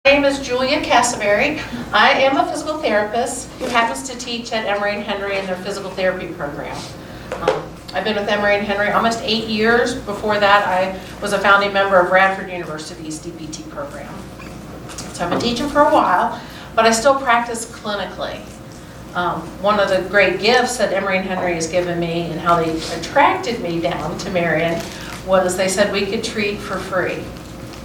My name is Julia Casaberry. I am a physical therapist who happens to teach at Emory and Henry in their physical therapy program. I've been with Emory and Henry almost 8 years. Before that, I was a founding member of Radford University's DPT program. So I've been teaching for a while, but I still practice clinically. One of the great gifts that Emory and Henry has given me and how they attracted me down to Marion was they said we could treat for free.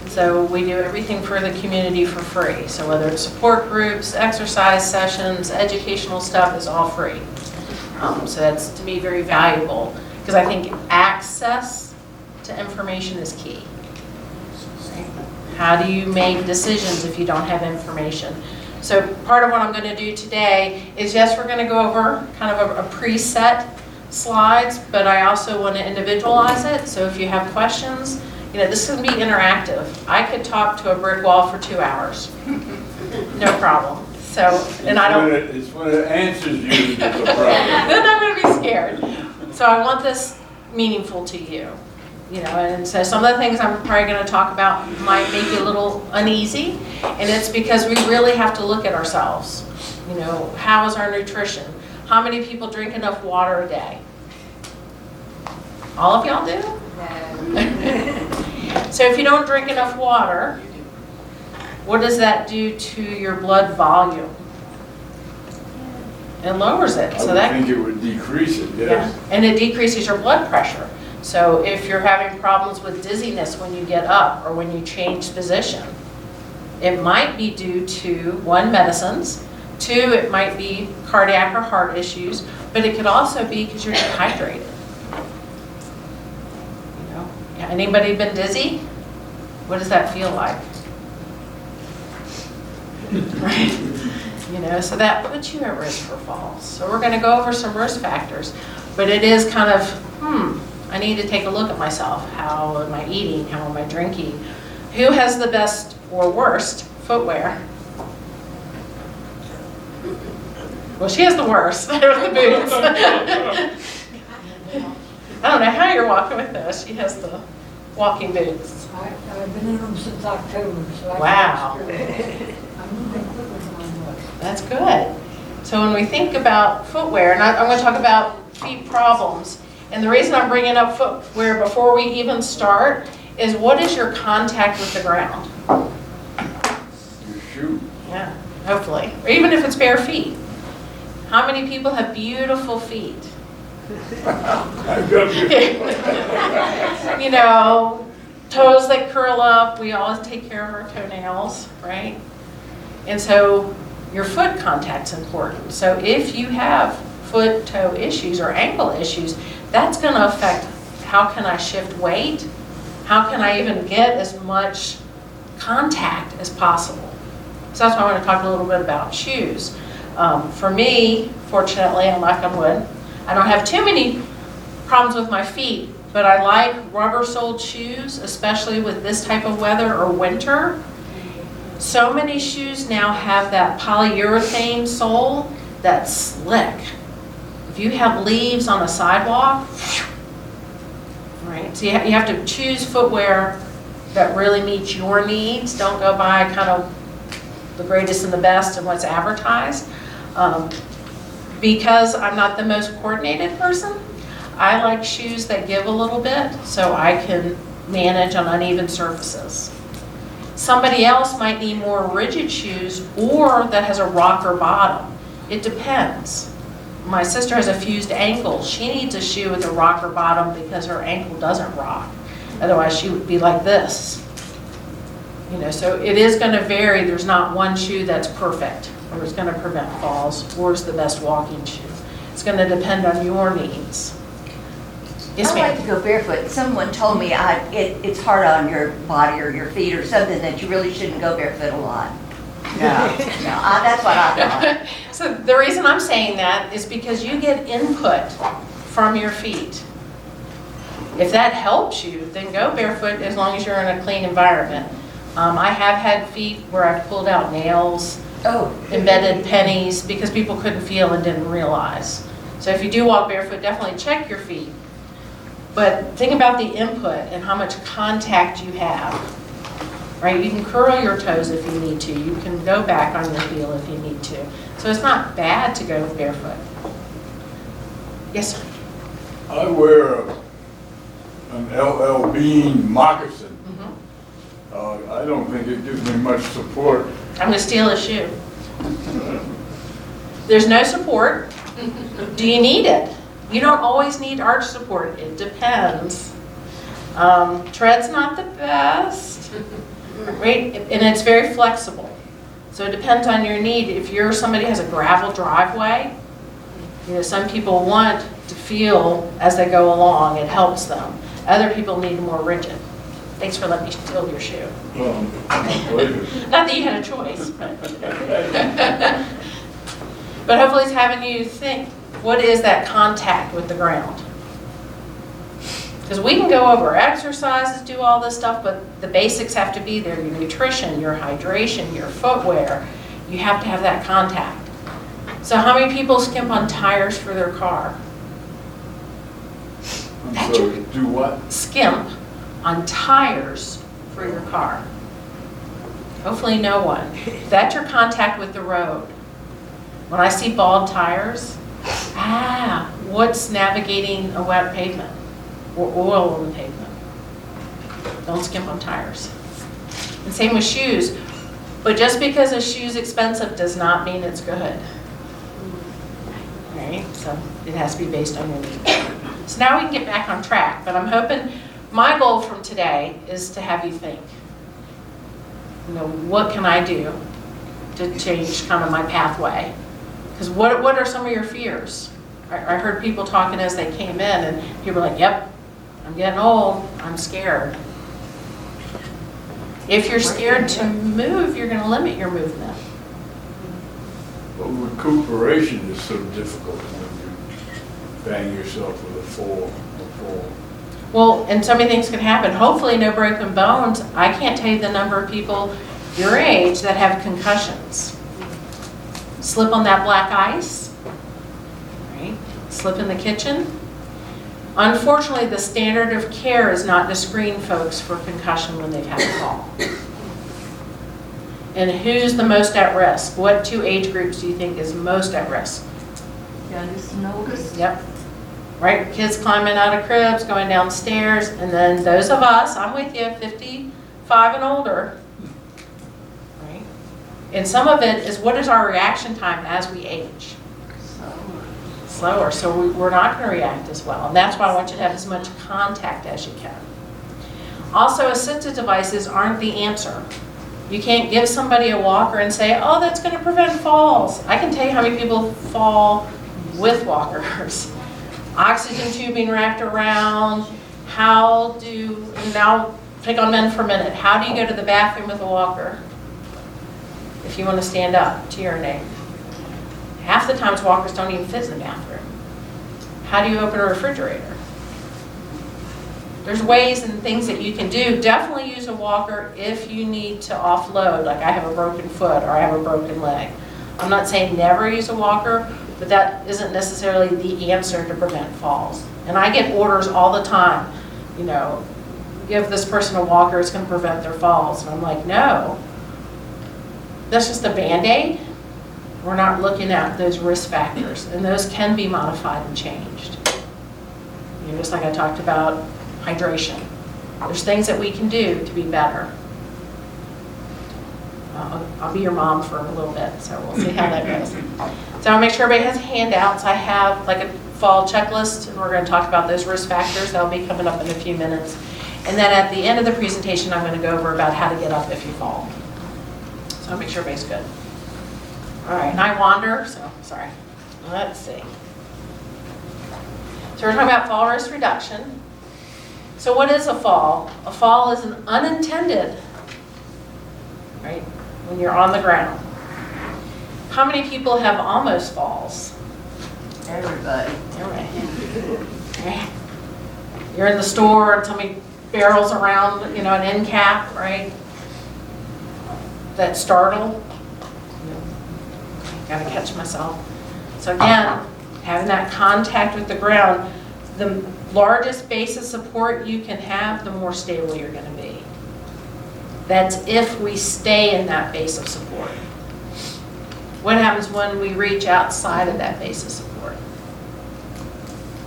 So we do everything for the community for free. So whether it's support groups, exercise sessions, educational stuff is all free. So that's to me very valuable because I think access to information is key. How do you make decisions if you don't have information? So part of what I'm going to do today is, yes, we're going to go over kind of a preset slides, but I also want to individualize it. So if you have questions, this is going to be interactive. I could talk to a brick wall for 2 hours. No problem. So, and I don't... It's when it answers you that's a problem. Then I'm going to be scared. So I want this meaningful to you. And so some of the things I'm probably going to talk about might make you a little uneasy. And it's because we really have to look at ourselves. How is our nutrition? How many people drink enough water a day? All of y'all do? No. So if you don't drink enough water, what does that do to your blood volume? It lowers it. I think it would decrease it, yes. Yeah. And it decreases your blood pressure. So if you're having problems with dizziness when you get up or when you change position, it might be due to, 1, medicines, 2, it might be cardiac or heart issues, but it could also be because you're dehydrated. Anybody been dizzy? What does that feel like? Right? So that puts you at risk for falls. So we're going to go over some risk factors, but it is kind of, I need to take a look at myself. How am I eating? How am I drinking? Who has the best or worst footwear? Well, she has the worst. They're the boots. I don't know how you're walking with this. She has the walking boots. I've been in them since October. So wow. That's good. So when we think about footwear, and I'm going to talk about feet problems, and the reason I'm bringing up footwear before we even start is, what is your contact with the ground? Your shoe. Yeah, hopefully. Or even if it's bare feet. How many people have beautiful feet? Toes that curl up. We always take care of our toenails, right? And so your foot contact's important. So if you have foot, toe issues or ankle issues, that's going to affect how can I shift weight? How can I even get as much contact as possible? So that's why I want to talk a little bit about shoes. For me, fortunately, I'm knock on wood, I don't have too many problems with my feet, but I like rubber-soled shoes, especially with this type of weather or winter. So many shoes now have that polyurethane sole that's slick. If you have leaves on a sidewalk, right? So you have to choose footwear that really meets your needs. Don't go by kind of the greatest and the best and what's advertised. Because I'm not the most coordinated person, I like shoes that give a little bit so I can manage on uneven surfaces. Somebody else might need more rigid shoes or that has a rocker bottom. It depends. My sister has a fused ankle. She needs a shoe with a rocker bottom because her ankle doesn't rock. Otherwise she would be like this. So it is going to vary. There's not one shoe that's perfect or is going to prevent falls or is the best walking shoe. It's going to depend on your needs. Yes, I ma'am. like to go barefoot. Someone told me it's hard on your body or your feet or something that you really shouldn't go barefoot a lot. No, that's what I thought. So the reason I'm saying that is because you get input from your feet. If that helps you, then go barefoot as long as you're in a clean environment. I have had feet where I've pulled out nails, embedded pennies, because people couldn't feel and didn't realize. So if you do walk barefoot, definitely check your feet. But think about the input and how much contact you have. right? You can curl your toes if you need to. You can go back on your heel if you need to. So it's not bad to go barefoot. Yes, sir. I wear an LL Bean moccasin. I don't think it gives me much support. I'm gonna steal a shoe. There's no support. Do you need it? You don't always need arch support. It depends. Tread's not the best, right? And it's very flexible. So it depends on your need. If you're somebody who has a gravel driveway, you know, some people want to feel as they go along, it helps them. Other people need more rigid. Thanks for letting me steal your shoe. Later. Not that you had a choice, but. But hopefully it's having you think, what is that contact with the ground? Because we can go over exercises, do all this stuff, but the basics have to be there. Your nutrition, your hydration, your footwear. You have to have that contact. So how many people skimp on tires for their car? I'm sorry, do what? Skimp on tires for your car. Hopefully no one. That's your contact with the road. When I see bald tires, what's navigating a wet pavement or oil on the pavement? Don't skimp on tires. And same with shoes. But just because a shoe's expensive does not mean it's good. Right? So it has to be based on your needs. So now we can get back on track, but I'm hoping, my goal from today is to have you think, you know, what can I do to change kind of my pathway? Because what are some of your fears? I heard people talking as they came in, and people were like, yep, I'm getting old, I'm scared. If you're scared to move, you're going to limit your movement. But recuperation is so difficult when you bang yourself with a fall. Well, and so many things can happen. Hopefully no broken bones. I can't tell you the number of people your age that have concussions. Slip on that black ice, right? Slip in the kitchen. Unfortunately, the standard of care is not to screen folks for concussion when they've had a fall. And who's the most at risk? What two age groups do you think is most at risk? Youngest and oldest? Yep. Right, kids climbing out of cribs, going downstairs, and then those of us, I'm with you, 55 and older, right? And some of it is what is our reaction time as we age? Slower, so we're not going to react as well. And that's why I want you to have as much contact as you can. Also, assistive devices aren't the answer. You can't give somebody a walker and say, oh, that's going to prevent falls. I can tell you how many people fall with walkers. Oxygen tubing wrapped around. Now pick on men for a minute. How do you go to the bathroom with a walker? If you want to stand up to urinate. Half the times walkers don't even fit in the bathroom. How do you open a refrigerator? There's ways and things that you can do. Definitely use a walker if you need to offload, like I have a broken foot or I have a broken leg. I'm not saying never use a walker, but that isn't necessarily the answer to prevent falls. And I get orders all the time, you know, give this person a walker, it's going to prevent their falls. And I'm like, no, that's just a Band-Aid. We're not looking at those risk factors, and those can be modified and changed. You know, just like I talked about hydration. There's things that we can do to be better. I'll be your mom for a little bit, so we'll see how that goes. So I'll make sure everybody has handouts. I have like a fall checklist, and we're going to talk about those risk factors. That'll be coming up in a few minutes. And then at the end of the presentation, I'm going to go over about how to get up if you fall. So I'll make sure everybody's good. All right, and I wander, so sorry. Let's see. So we're talking about fall risk reduction. So what is a fall? A fall is an unintended, right, when you're on the ground. How many people have almost falls? Everybody. All right. You're in the store and somebody barrels around, you know, an end cap, right? That startle. Gotta catch myself. So again, having that contact with the ground, the largest base of support you can have, the more stable you're gonna be. That's if we stay in that base of support. What happens when we reach outside of that base of support?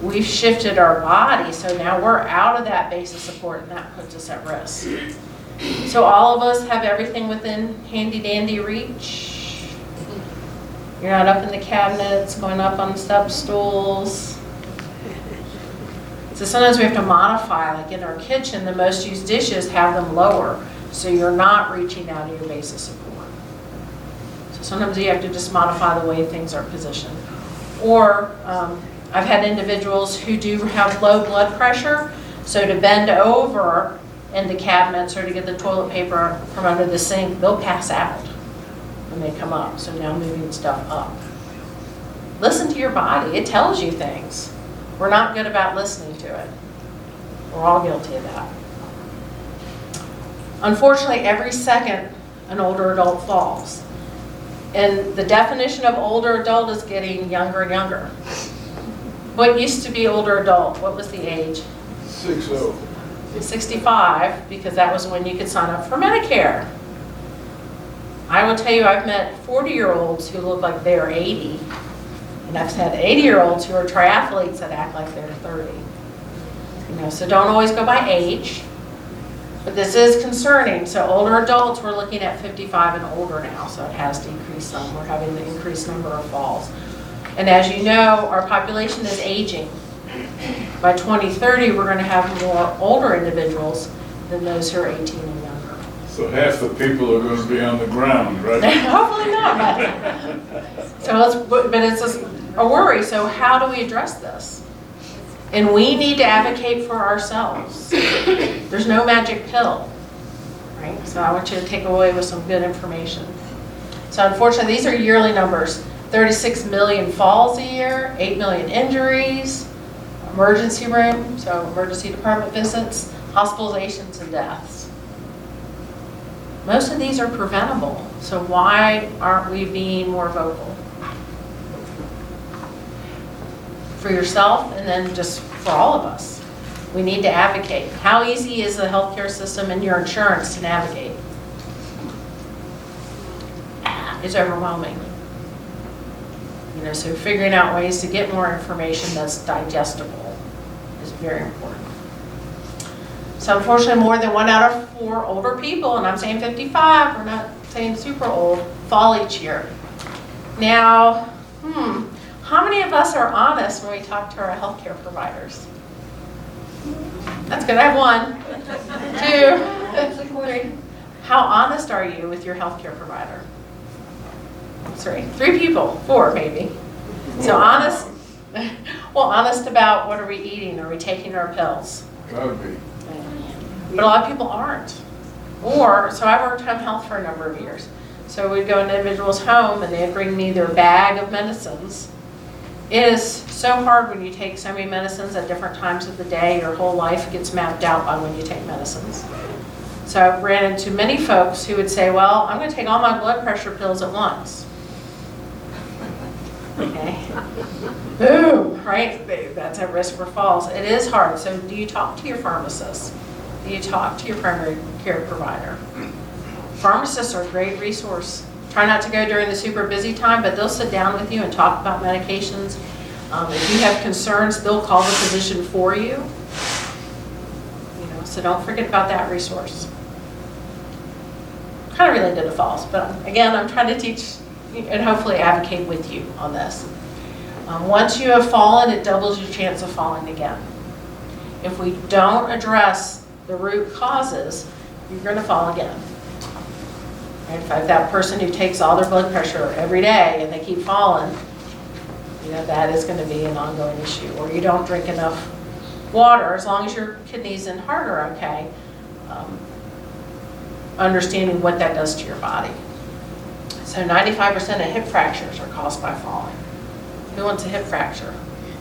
We've shifted our body, so now we're out of that base of support, and that puts us at risk. So all of us have everything within handy dandy reach. You're not up in the cabinets, going up on step stools. So sometimes we have to modify, like in our kitchen, the most used dishes have them lower, so you're not reaching out of your base of support. So sometimes you have to just modify the way things are positioned. Or I've had individuals who do have low blood pressure, so to bend over into cabinets or to get the toilet paper from under the sink, they'll pass out when they come up. So now moving stuff up. Listen to your body. It tells you things. We're not good about listening to it. We're all guilty of that. Unfortunately, every second, an older adult falls. And the definition of older adult is getting younger and younger. What used to be older adult? What was the age? 60. 65, because that was when you could sign up for Medicare. I will tell you, I've met 40-year-olds who look like they're 80, and I've had 80-year-olds who are triathletes that act like they're 30. You know, so don't always go by age, but this is concerning. So older adults, we're looking at 55 and older now, so it has decreased some. We're having the increased number of falls. And as you know, our population is aging. By 2030, we're going to have more older individuals than those who are 18 and younger. So half the people are going to be on the ground, right? Hopefully not. But it's a worry. So how do we address this? And we need to advocate for ourselves. There's no magic pill, right? So I want you to take away with some good information. So unfortunately, these are yearly numbers. 36 million falls a year, 8 million injuries, emergency room, so emergency department visits, hospitalizations, and deaths. Most of these are preventable, so why aren't we being more vocal? For yourself and then just for all of us. We need to advocate. How easy is the healthcare system and your insurance to navigate? It's overwhelming. You know, so figuring out ways to get more information that's digestible is very important. So unfortunately, more than 1 out of 4 older people, and I'm saying 55, we're not saying super old, fall each year. Now, how many of us are honest when we talk to our healthcare providers? That's good, I have 1, 2, 3. How honest are you with your healthcare provider? 3 people, 4 maybe. So honest, well, honest about what are we eating? Are we taking our pills? Gotta be. But a lot of people aren't. Or, so I worked home health for a number of years. So we'd go into individuals' home and they'd bring me their bag of medicines. It is so hard when you take so many medicines at different times of the day. Your whole life gets mapped out by when you take medicines. So I ran into many folks who would say, well, I'm going to take all my blood pressure pills at once. Okay. Boom, right? That's at risk for falls. It is hard. So do you talk to your pharmacist? Do you talk to your primary care provider? Pharmacists are a great resource. Try not to go during the super busy time, but they'll sit down with you and talk about medications. If you have concerns, they'll call the physician for you. You know, so don't forget about that resource. Kind of related to falls, but again, I'm trying to teach and hopefully advocate with you on this. Once you have fallen, it doubles your chance of falling again. If we don't address the root causes, you're going to fall again. And in fact, that person who takes all their blood pressure every day and they keep falling, you know, that is going to be an ongoing issue. Or you don't drink enough water, as long as your kidneys and heart are okay, understanding what that does to your body. So 95% of hip fractures are caused by falling. Who wants a hip fracture?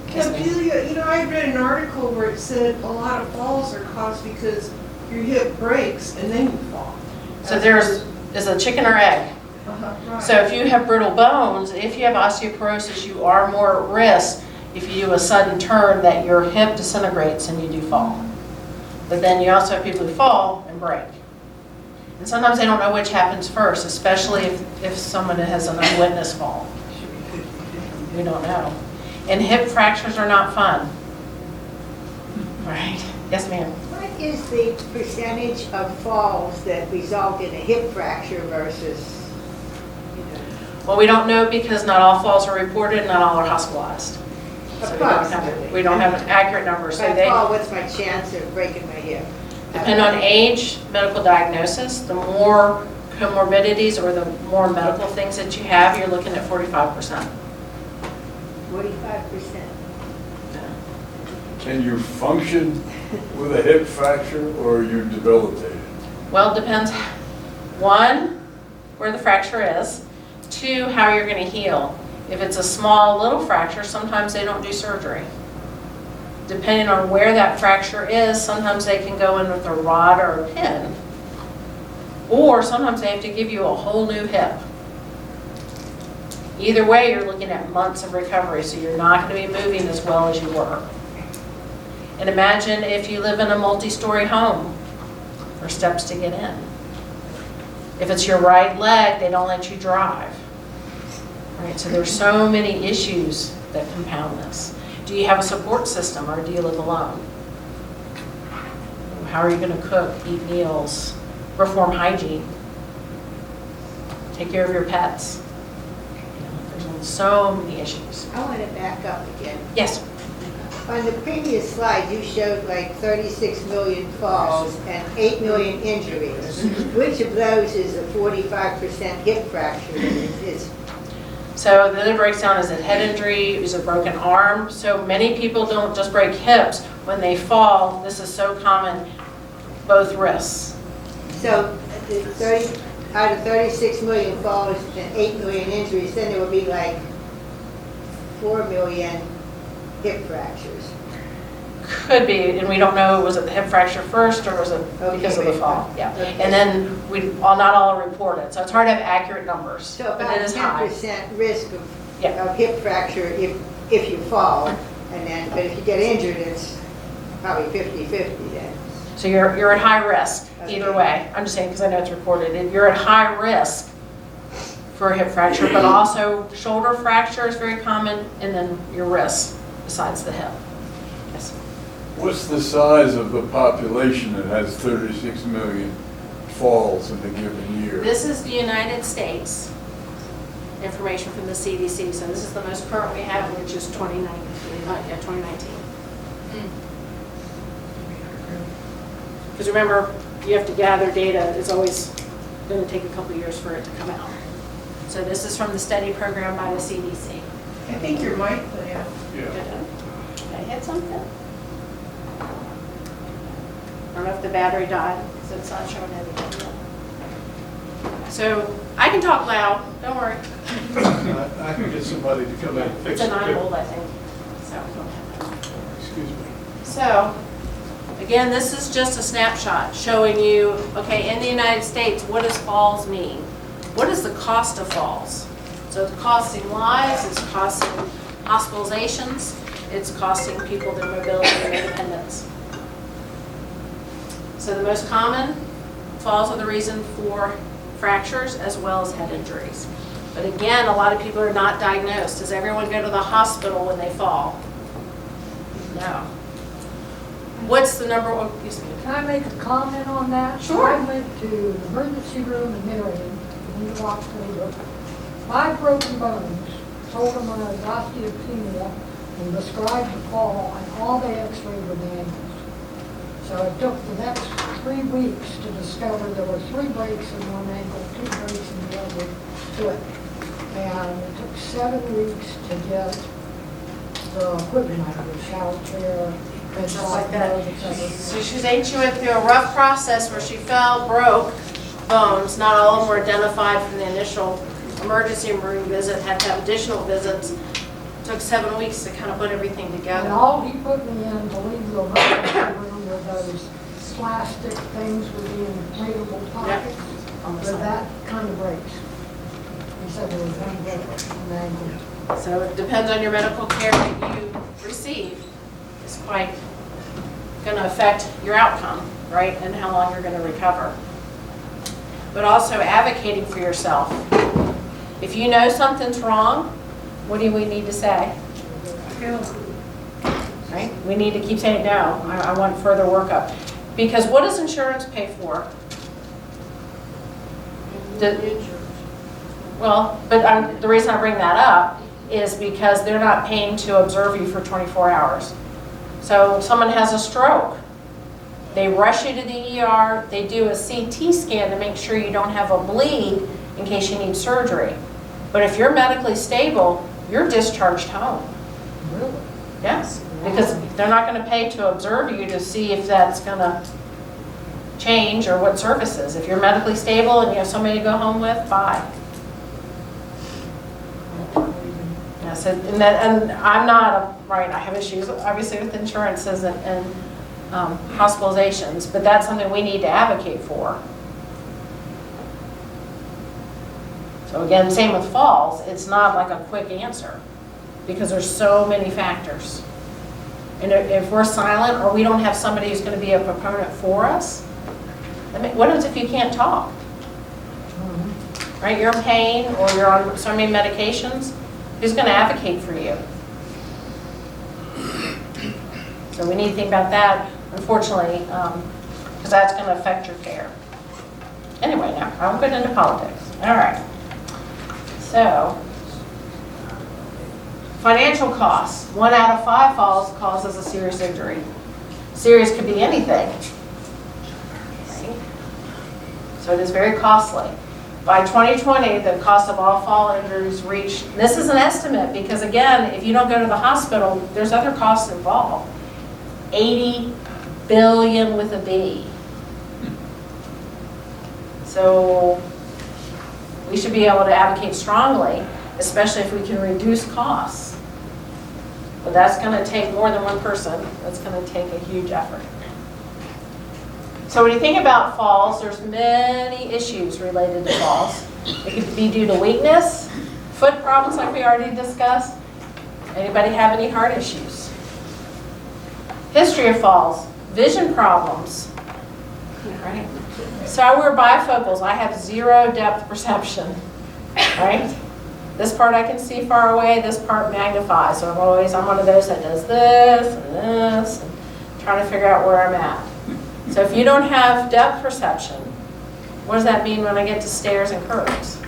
Julia, you know, I read an article where it said a lot of falls are caused because your hip breaks and then you fall. So there's a chicken or egg. Right. So if you have brittle bones, if you have osteoporosis, you are more at risk if you do a sudden turn that your hip disintegrates and you do fall. But then you also have people who fall and break. And sometimes they don't know which happens first, especially if someone has an unwitnessed fall. We don't know. And hip fractures are not fun. Right? Yes, ma'am. What is the percentage of falls that result in a hip fracture versus, you know? Well, we don't know because not all falls are reported, not all are hospitalized. So we don't have an accurate number. If So I they fall, what's my chance of breaking my hip? depend on age, medical diagnosis. The more comorbidities or the more medical things that you have, you're looking at 45%. 45%. Can you function with a hip fracture or are you debilitated? Well, it depends, one, where the fracture is, two, how you're going to heal. If it's a small little fracture, sometimes they don't do surgery. Depending on where that fracture is, sometimes they can go in with a rod or a pin. Or sometimes they have to give you a whole new hip. Either way, you're looking at months of recovery, so you're not going to be moving as well as you were. And imagine if you live in a multi-story home, or steps to get in. If it's your right leg, they don't let you drive. Right, so there's so many issues that compound this. Do you have a support system or do you live alone? How are you going to cook, eat meals, perform hygiene, take care of your pets? There's so many issues. I want to back up again. Yes. On the previous slide, you showed like 36 million falls and 8 million injuries. Which of those is a 45% hip fracture? Is So then it breaks down, is it head injury, is it broken arm? So many people don't just break hips. When they fall, this is so common, both wrists. So out of 36 million falls and 8 million injuries, then there would be like 4 million hip fractures. Could be, and we don't know, was it the hip fracture first or was it because of the Okay. fall? Yeah. Okay. And then not all are reported, so it's hard to have accurate numbers, So but about it is high. 10% risk Yeah. of hip fracture if you fall, and then, but if you get injured, it's probably 50-50 then. So you're at high risk either Okay. way. I'm just saying because I know it's recorded. And you're at high risk for a hip fracture, but also shoulder fracture is very common, and then your wrist besides the hip. Yes. What's the size of the population that has 36 million falls in a given year? This is the United States information from the CDC. So this is the most current we have, which is 2019. Because remember, you have to gather data. It's always going to take a couple years for it to come out. So this is from the study program by the CDC. I think your mic went out. Yeah. Did I hit something? I don't know if the battery died, because it's not showing anything. So I can talk loud, don't worry. I can get somebody to come in and It's fix a it. 9-volt, I think. So. Excuse me. So, again, this is just a snapshot showing you, okay, in the United States, what does falls mean? What is the cost of falls? So it's costing lives, it's costing hospitalizations, it's costing people their mobility and independence. So the most common falls are the reason for fractures as well as head injuries. But again, a lot of people are not diagnosed. Does everyone go to the hospital when they fall? No. What's the number one, excuse me? Can I make a comment on that? Sure. I went to the emergency room in Marion, in the October, 5 broken bones, told them I was osteopenia, and described the fall, and all they x-rayed were the ankles. So it took the next 3 weeks to discover there were 3 breaks in one ankle, 2 breaks in the other foot. And it took 7 weeks to get the equipment out of the shower chair, Just like that. So So she she went through a rough process where she fell, broke bones. Not all of them were identified from the initial emergency room visit, had to have additional visits. Took 7 weeks to kind of put everything And together. all he put me in to leave the emergency room were those plastic things with the inflatable pockets, On the with side. that kind of breaks. He said there was one break in the ankle. So it depends on your medical care that you receive. It's quite going to affect your outcome, right? And how long you're going to recover. but also advocating for yourself. If you know something's wrong, what do we need to say? Right? We need to keep saying, no, I want further workup. Because what does insurance pay for? Well, but the reason I bring that up is because they're not paying to observe you for 24 hours. So someone has a stroke. They rush you to the ER, they do a CT scan to make sure you don't have a bleed in case you need surgery. But if you're medically stable, you're discharged home. Really? Yes, because they're not going to pay to observe you to see if that's going to change or what services. If you're medically stable and you have somebody to go home with, bye. Yes, and I'm not, right, I have issues obviously with insurances and hospitalizations, but that's something we need to advocate for. So again, same with falls, it's not like a quick answer because there's so many factors. And if we're silent or we don't have somebody who's going to be a proponent for us, I mean, what happens if you can't talk? Right, you're in pain or you're on so many medications, who's going to advocate for you? So we need to think about that, unfortunately, because that's going to affect your care. Anyway, now, I'm getting into politics. All right. So, financial costs. 1 out of 5 falls causes a serious injury. Serious could be anything. Right? So it is very costly. By 2020, the cost of all fall injuries reached, this is an estimate because again, if you don't go to the hospital, there's other costs involved. 80 billion with a B. So we should be able to advocate strongly, especially if we can reduce costs. But that's going to take more than one person. That's going to take a huge effort. So when you think about falls, there's many issues related to falls. It could be due to weakness, foot problems like we already discussed. Anybody have any heart issues? History of falls, vision problems. Right? So I wear bifocals. I have 0 depth perception. Right? This part I can see far away, this part magnifies. So I'm one of those that does this and this, and trying to figure out where I'm at. So if you don't have depth perception, what does that mean when I get to stairs and curves?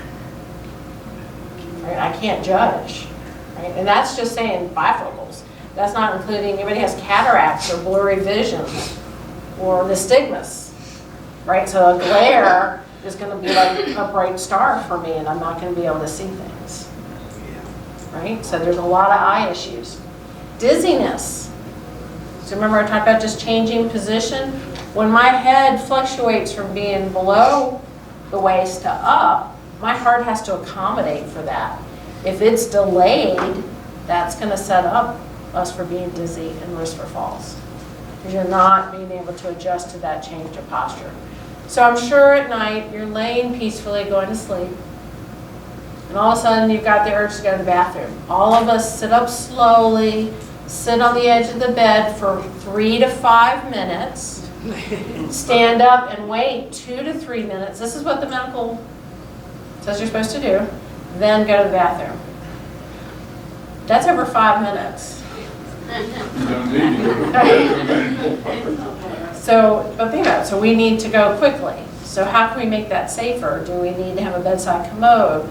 Right? I can't judge. Right? And that's just saying bifocals. That's not including anybody has cataracts or blurry visions or nystagmus. Right? So a glare is going to be like a bright star for me and I'm not going to be able to see things. Right? So there's a lot of eye issues. Dizziness. So remember I talked about just changing position? When my head fluctuates from being below the waist to up, my heart has to accommodate for that. If it's delayed, that's going to set up us for being dizzy and risk for falls. Because you're not being able to adjust to that change of posture. So I'm sure at night you're laying peacefully going to sleep. And all of a sudden you've got the urge to go to the bathroom. All of us sit up slowly, sit on the edge of the bed for 3 to 5 minutes. Stand up and wait 2 to 3 minutes. This is what the medical says you're supposed to do. Then go to the bathroom. That's over 5 minutes. You don't need to go to the bathroom anymore. So, but think about it. So we need to go quickly. So how can we make that safer? Do we need to have a bedside commode?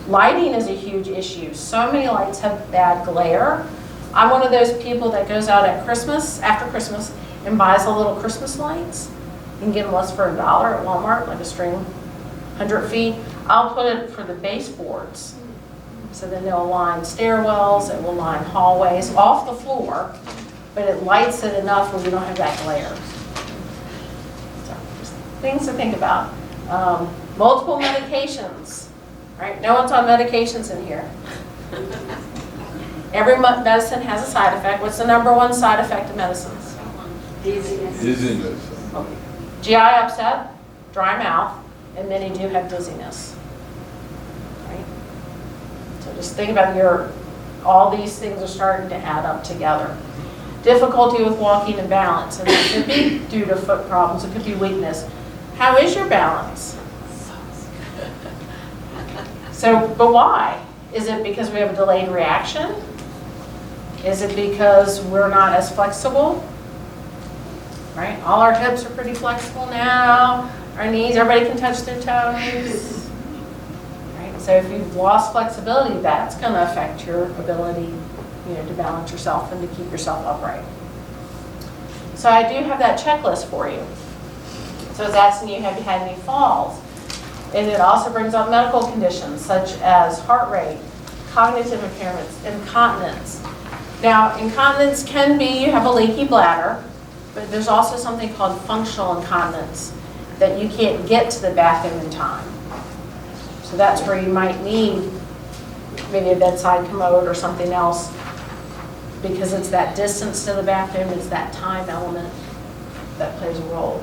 Lighting is a huge issue. So many lights have bad glare. I'm one of those people that goes out at Christmas, after Christmas, and buys the little Christmas lights. You can get them less for $1 at Walmart, like a string, 100 feet. I'll put it for the baseboards. So then they'll line stairwells, it will line hallways, off the floor, but it lights it enough where we don't have that glare. So, just things to think about. Multiple medications, right? No one's on medications in here. Every medicine has a side effect. What's the #1 side effect of medicines? Dizziness. GI upset, dry mouth, and many do have dizziness. Right? So just think about all these things are starting to add up together. Difficulty with walking and balance, and it could be due to foot problems, it could be weakness. How is your balance? So, but why? Is it because we have a delayed reaction? Is it because we're not as flexible? Right? All our hips are pretty flexible now. Our knees, everybody can touch their toes. Right? So if you've lost flexibility, that's going to affect your ability, to balance yourself and to keep yourself upright. So I do have that checklist for you. So it's asking you, have you had any falls? And it also brings up medical conditions such as heart rate, cognitive impairments, incontinence. Now, incontinence can be you have a leaky bladder, but there's also something called functional incontinence, that you can't get to the bathroom in time. So that's where you might need maybe a bedside commode or something else, because it's that distance to the bathroom, it's that time element that plays a role.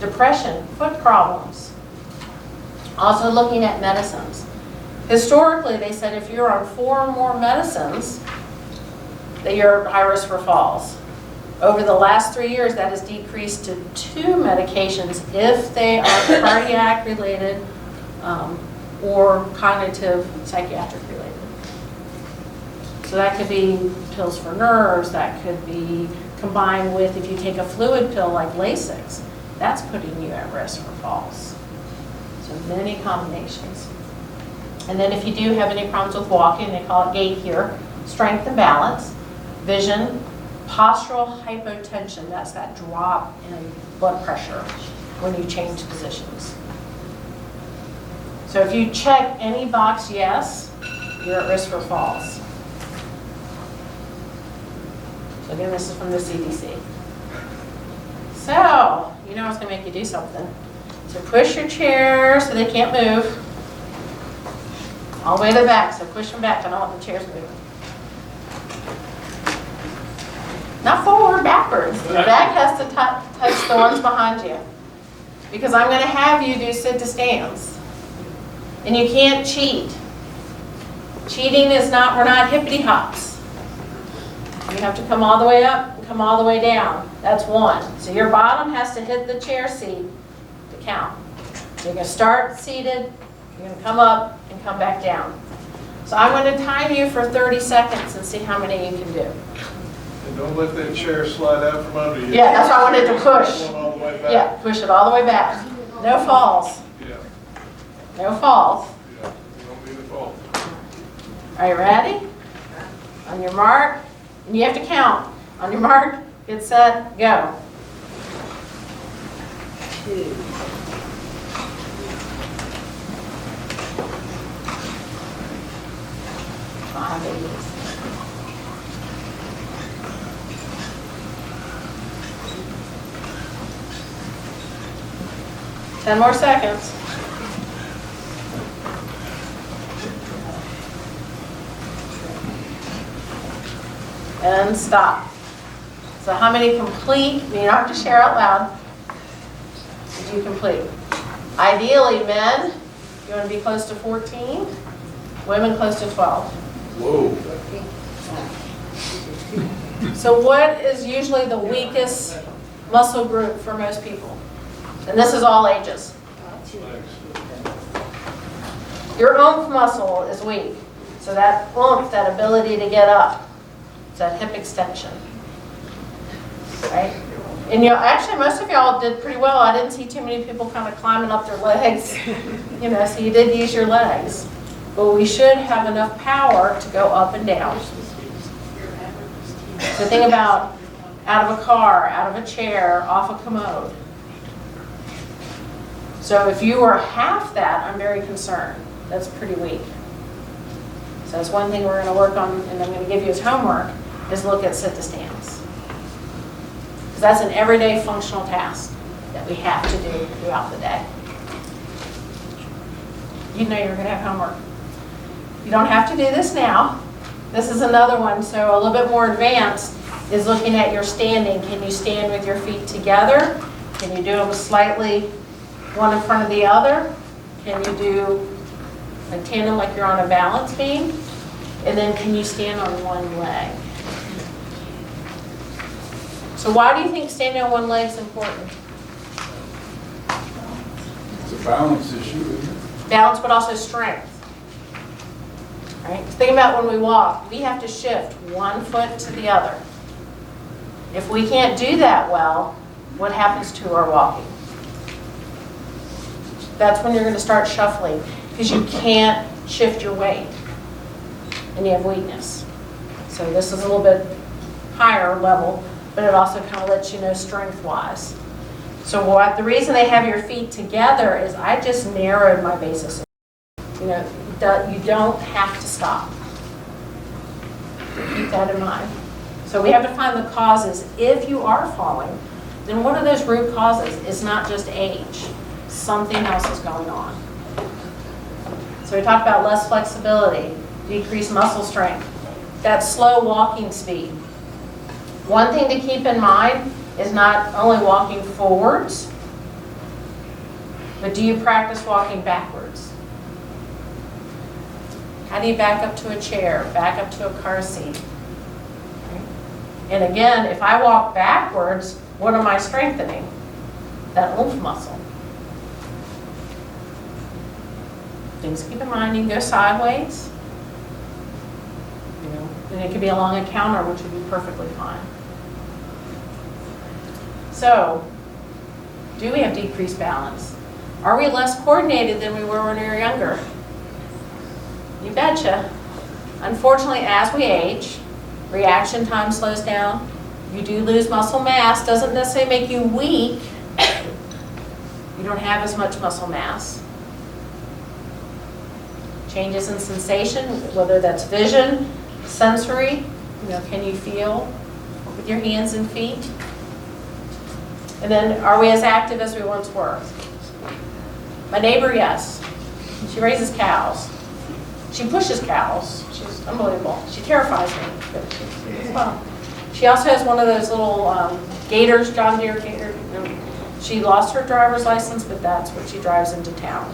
Depression, foot problems. Also looking at medicines. Historically, they said if you're on 4 or more medicines, that you're at high risk for falls. Over the last 3 years, that has decreased to 2 medications if they are cardiac related or cognitive psychiatric related. So that could be pills for nerves, that could be combined with if you take a fluid pill like Lasix, that's putting you at risk for falls. So many combinations. And then if you do have any problems with walking, they call it gait here, strength and balance, vision, postural hypotension, that's that drop in blood pressure when you change positions. So if you check any box yes, you're at risk for falls. So again, this is from the CDC. So, I was going to make you do something. So push your chair so they can't move. All the way to the back, so push them back. I don't want the chairs moving. Not forward, backwards. Your back has to touch the ones behind you. Because I'm going to have you do sit to stands. And you can't cheat. Cheating is not, we're not hippity hops. You have to come all the way up and come all the way down. That's 1. So your bottom has to hit the chair seat to count. So you're going to start seated, you're going to come up and come back down. So I'm going to time you for 30 seconds and see how many you can do. And don't let that chair slide out from under you. Yeah, that's why I wanted to push. Going all the way back. Yeah, push it all the way back. No falls. Yeah, No falls. yeah, you don't need a fall. Are you ready? On your mark, and you have to count. On your mark, get set, go. 2, 5 babies. 10 more seconds. And stop. So how many complete, you don't have to share out loud, did you complete? Ideally, men, you want to be close to 14, women close to 12. Whoa. So what is usually the weakest muscle group for most people? And this is all ages. Your oomph muscle is weak. So that oomph, that ability to get up, it's that hip extension. Right? And actually most of y'all did pretty well. I didn't see too many people kind of climbing up their legs. So you did use your legs. But we should have enough power to go up and down. So think about out of a car, out of a chair, off a commode. So if you were half that, I'm very concerned. That's pretty weak. So that's one thing we're going to work on, and I'm going to give you as homework, is look at sit to stands. Because that's an everyday functional task that we have to do throughout the day. You know you're going to have homework. You don't have to do this now. This is another one, so a little bit more advanced, is looking at your standing. Can you stand with your feet together? Can you do them slightly one in front of the other? Can you do a tandem like you're on a balance beam? And then can you stand on one leg? So why do you think standing on one leg is important? balance issue, isn't it? Balance, but also strength. Right? Think about when we walk, we have to shift one foot to the other. If we can't do that well, what happens to our walking? That's when you're going to start shuffling, because you can't shift your weight and you have weakness. So this is a little bit higher level, but it also kind of lets you know strength-wise. So the reason they have your feet together is I just narrowed my basis. You know, you don't have to stop. Keep that in mind. So we have to find the causes. If you are falling, then one of those root causes is not just age. Something else is going on. So we talked about less flexibility, decreased muscle strength, that slow walking speed. One thing to keep in mind is not only walking forwards, but do you practice walking backwards? How do you back up to a chair, back up to a car seat? And again, if I walk backwards, what am I strengthening? That lymph muscle. Things to keep in mind, you can go sideways. You know, and it could be along a counter, which would be perfectly fine. So, do we have decreased balance? Are we less coordinated than we were when we were younger? You betcha. Unfortunately, as we age, reaction time slows down. You do lose muscle mass. Doesn't necessarily make you weak. You don't have as much muscle mass. Changes in sensation, whether that's vision, sensory, you know, can you feel with your hands and feet? And then, are we as active as we once were? My neighbor, yes. She raises cows. She pushes cows. She's unbelievable. She terrifies me. But she's fun. She also has one of those little gators, John Deere gator. She lost her driver's license, but that's what she drives into town.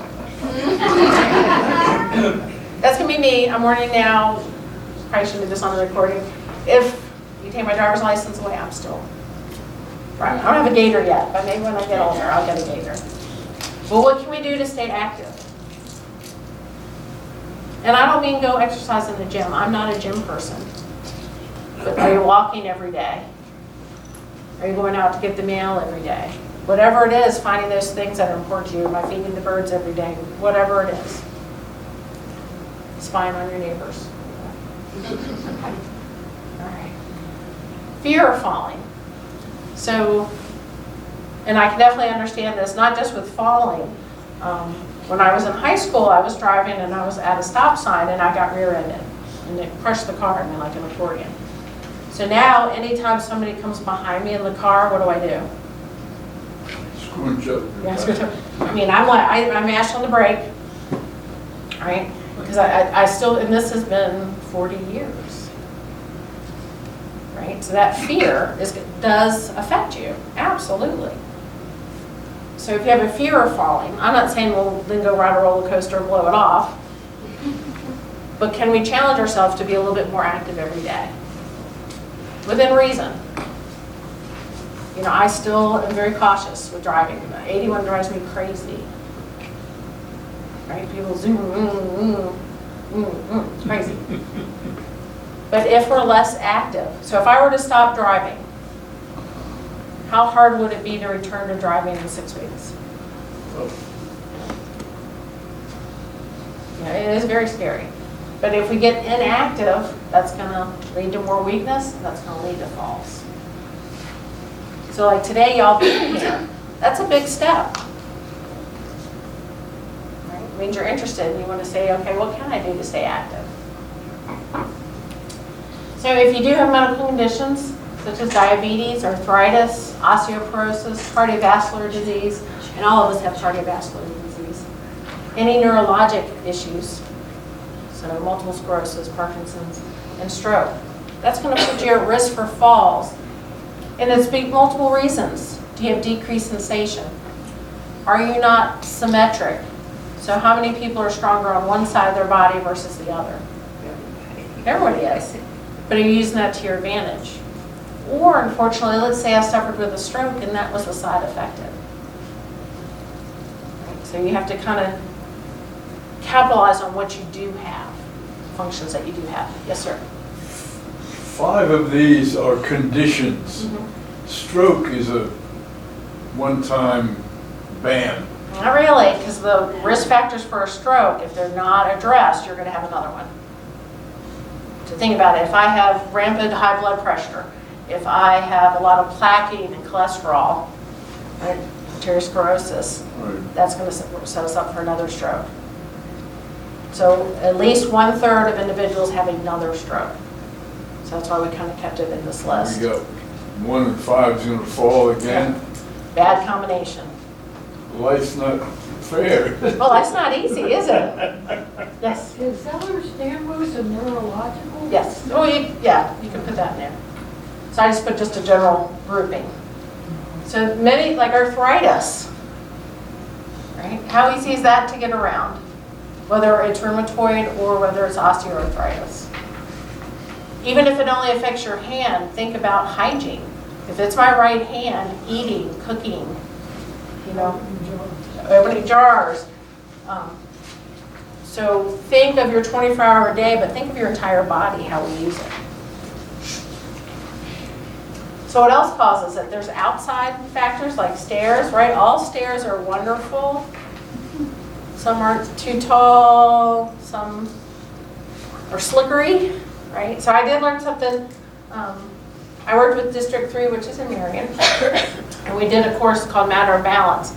That's going to be me. I'm warning now. Probably shouldn't do this on the recording. If you take my driver's license away, I'm still right. I don't have a gator yet, but maybe when I get older, I'll get a gator. Well, what can we do to stay active? And I don't mean go exercise in the gym. I'm not a gym person. But are you walking every day? Are you going out to get the mail every day? Whatever it is, finding those things that are important to you. Am I feeding the birds every day? Whatever it is. Spying on your neighbors. Okay. All right. Fear of falling. So, and I can definitely understand this, not just with falling. When I was in high school, I was driving and I was at a stop sign and I got rear-ended. And it crushed the car in me like an accordion. So now, anytime somebody comes behind me in the car, what do? Squinch up. Yeah, squinch up. I mean, I mash on the brake, right? Because I still, and this has been 40 years, right? So that fear does affect you, absolutely. So if you have a fear of falling, I'm not saying, well, then go ride a roller coaster and blow it off, but can we challenge ourselves to be a little bit more active every day? Within reason. You know, I still am very cautious with driving. 81 drives me crazy. Right? People zoom, it's crazy. But if we're less active, so if I were to stop driving, how hard would it be to return to driving in 6 weeks? Yeah, it is very scary. But if we get inactive, that's going to lead to more weakness, and that's going to lead to falls. So like today, y'all being here, that's a big step. Right? It means you're interested and you want to say, okay, what can I do to stay active? So if you do have medical conditions, such as diabetes, arthritis, osteoporosis, cardiovascular disease, and all of us have cardiovascular disease. Any neurologic issues, so multiple sclerosis, Parkinson's, and stroke. That's going to put you at risk for falls. And it's multiple reasons. Do you have decreased sensation? Are you not symmetric? So how many people are stronger on one side of their body versus the other? Everybody is. But are you using that to your advantage? Or unfortunately, let's say I suffered with a stroke and that was the side effective. So So you have to kind of capitalize on what you do have, functions that you do have. Yes, sir. 5 of these are conditions. Mhm. Stroke is a one-time ban. Not really, because the risk factors for a stroke, if they're not addressed, you're going to have another one. So think about it. If I have rampant high blood pressure, if I have a lot of plaquing and cholesterol, right, arteriosclerosis, Right. that's going to set us up for another stroke. So at least 1/3 of individuals have another stroke. So that's why we kind of kept it in this list. We got 1 in 5 is gonna fall again. Bad combination. Life's not fair. Well, that's not easy, is it? Yes. Is Ehlers-Danlos a neurological? Yes. Oh, yeah, you can put that in there. So I just put just a general grouping. So many, like arthritis, right? How easy is that to get around? Whether it's rheumatoid or whether it's osteoarthritis. Even if it only affects your hand, think about hygiene. If it's my right hand, eating, cooking, you know, opening jars. So think of your 24-hour day, but think of your entire body, how we use it. So what else causes it? There's outside factors like stairs, right? All stairs are wonderful. Some aren't too tall, some are slickery, right? So I did learn something. I worked with District 3, which is in Marion, and we did a course called Matter of Balance.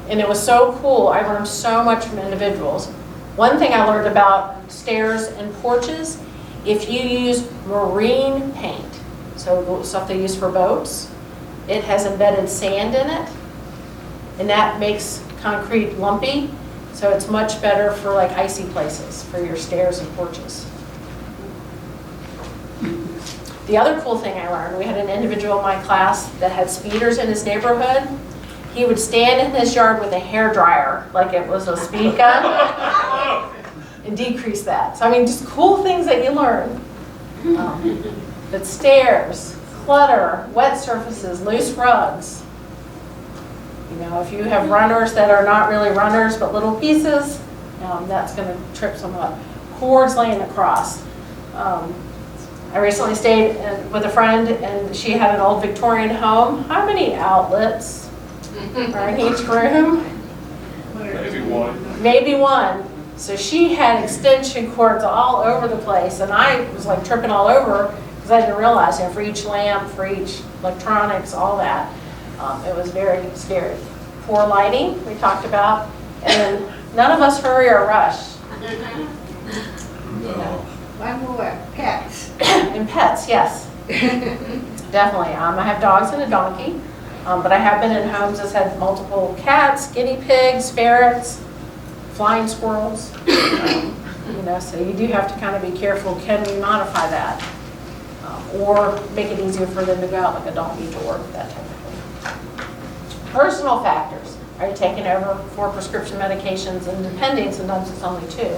And it was so cool. I learned so much from individuals. One thing I learned about stairs and porches, if you use marine paint, so the stuff they use for boats, it has embedded sand in it, and that makes concrete lumpy, so it's much better for like icy places, for your stairs and porches. The other cool thing I learned, we had an individual in my class that had speeders in his neighborhood. He would stand in his yard with a hairdryer, like it was a speed gun, and decrease that. So I mean, just cool things that you learn. But stairs, clutter, wet surfaces, loose rugs. You know, if you have runners that are not really runners, but little pieces, that's going to trip some up. Cords laying across. I recently stayed with a friend, and she had an old Victorian home. How many outlets are in each room? Maybe one. Maybe one. So she had extension cords all over the place, and I was like tripping all over because I didn't realize, for each lamp, for each electronics, all that. It was very scary. Poor lighting, we talked about, and none of us hurry or rush. No. One more, pets. And pets, yes. Definitely. I have dogs and a donkey, but I have been in homes that's had multiple cats, guinea pigs, ferrets, flying squirrels. So you do have to kind of be careful. Can we modify that? Or make it easier for them to go out, like a donkey door, that type of thing. Personal factors. Are you taking over 4 prescription medications, and depending, sometimes it's only 2.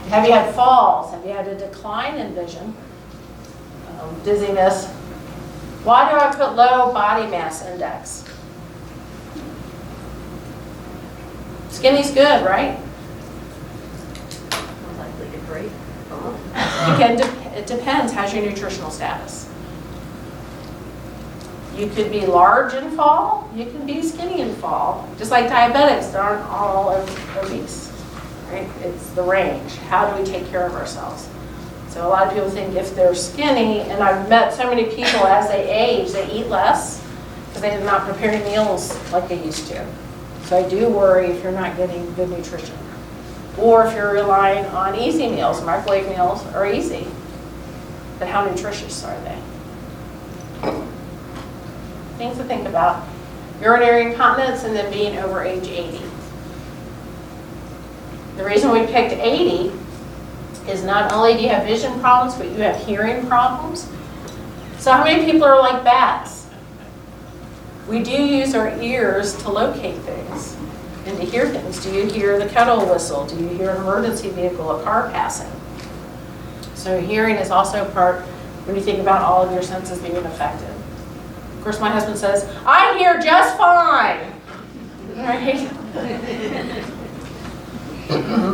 Have you had falls? Have you had a decline in vision? Dizziness? Why do I put low body mass index? Skinny's good, right? Likely to break. It depends. How's your nutritional status? You could be large and fall. You can be skinny and fall. Just like diabetics, they aren't all obese. Right? It's the range. How do we take care of ourselves? So a lot of people think if they're skinny, and I've met so many people as they age, they eat less because they're not preparing meals like they used to. So I do worry if you're not getting good nutrition. Or if you're relying on easy meals. Microwave meals are easy, but how nutritious are they? Things to think about. Urinary incontinence and then being over age 80. The reason we picked 80 is not only do you have vision problems, but you have hearing problems. So how many people are like bats? We do use our ears to locate things and to hear things. Do you hear the kettle whistle? Do you hear an emergency vehicle, a car passing? So hearing is also part when you think about all of your senses being affected. Of course, my husband says, I hear just fine. right?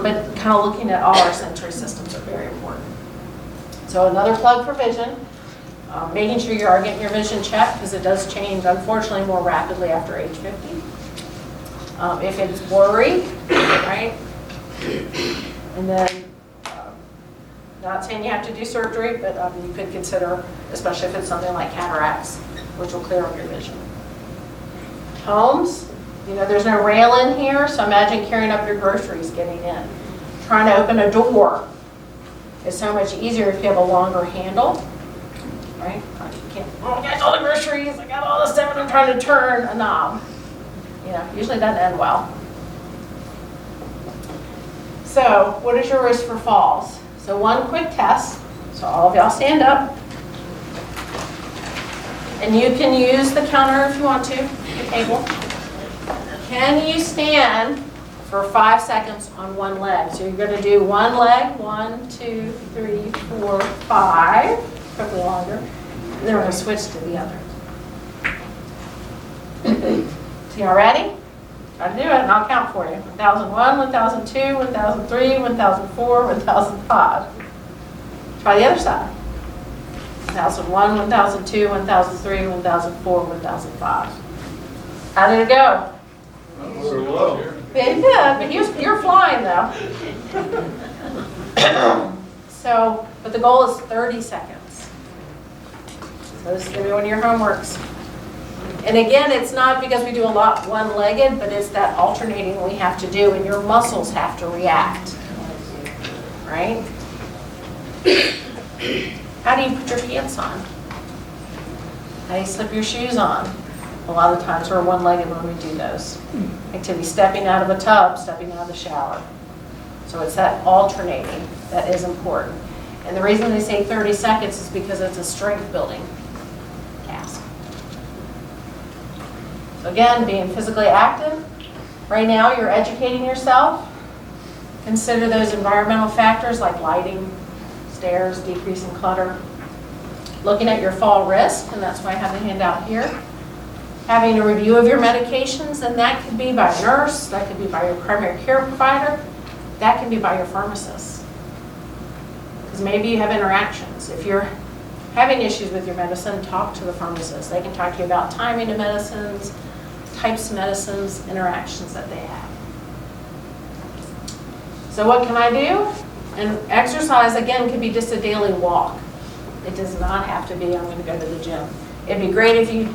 But kind of looking at all our sensory systems are very important. So another plug for vision, making sure you are getting your vision checked because it does change, unfortunately, more rapidly after age 50. If it's blurry, right? And then, not saying you have to do surgery, but you could consider, especially if it's something like cataracts, which will clear up your vision. Homes, you know, there's no rail in here, so imagine carrying up your groceries getting in. Trying to open a door is so much easier if you have a longer handle, right? You can't, oh, I got all the groceries, I got all the stuff, and I'm trying to turn a knob. You know, usually doesn't end well. So, what is your risk for falls? So one quick test. So all of y'all stand up. And you can use the counter if you want to, the table. Can you stand for 5 seconds on one leg? So you're going to do one leg, 1, 2, 3, 4, 5, probably longer. And then we're going to switch to the other. So y'all ready? Try to do it, and I'll count for you. 1001, 1002, 1003, 1004, 1005. Try the other side. 1001, 1002, 1003, 1004, 1005. How did it go? So low. It did, but you're flying though. So, but the goal is 30 seconds. So this is going to be one of your homeworks. And again, it's not because we do a lot one-legged, but it's that alternating we have to do, and your muscles have to react, right? How do you put your pants on? How do you slip your shoes on? A lot of times we're one-legged when we do those. Activity, stepping out of a tub, stepping out of the shower. So it's that alternating that is important. And the reason they say 30 seconds is because it's a strength building task. So again, being physically active. Right now you're educating yourself. Consider those environmental factors like lighting, stairs, decreasing clutter. Looking at your fall risk, and that's why I have the handout here. Having a review of your medications, and that could be by a nurse, that could be by your primary care provider, that can be by your pharmacist. Because maybe you have interactions. If you're having issues with your medicine, talk to the pharmacist. They can talk to you about timing of medicines, types of medicines, interactions that they have. So what can I do? And exercise, again, could be just a daily walk. It does not have to be, I'm going to go to the gym. It'd be great if you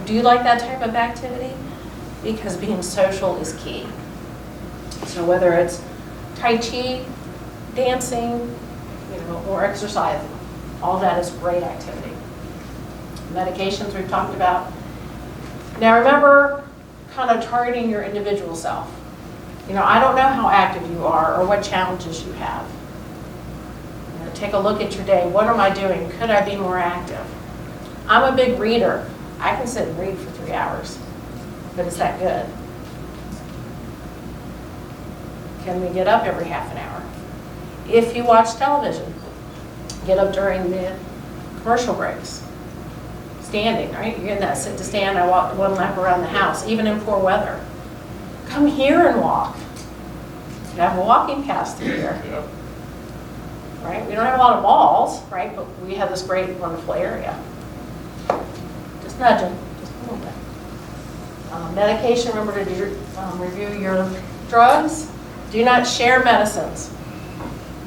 do like that type of activity, because being social is key. So whether it's Tai Chi, dancing, or exercising, all that is great activity. Medications we've talked about. Now remember, kind of targeting your individual self. I don't know how active you are or what challenges you have. Take a look at your day. What am I doing? Could I be more active? I'm a big reader. I can sit and read for 3 hours, but is that good? Can we get up every half an hour? If you watch television, get up during the commercial breaks. Standing, right? You're in that sit to stand. I walk one lap around the house, even in poor weather. Come here and walk. You have a walking path through here. Yep. Right? We don't have a lot of malls, right? But we have this great, wonderful area. Just nudging, just a little bit. Medication, remember to review your drugs. Do not share medicines.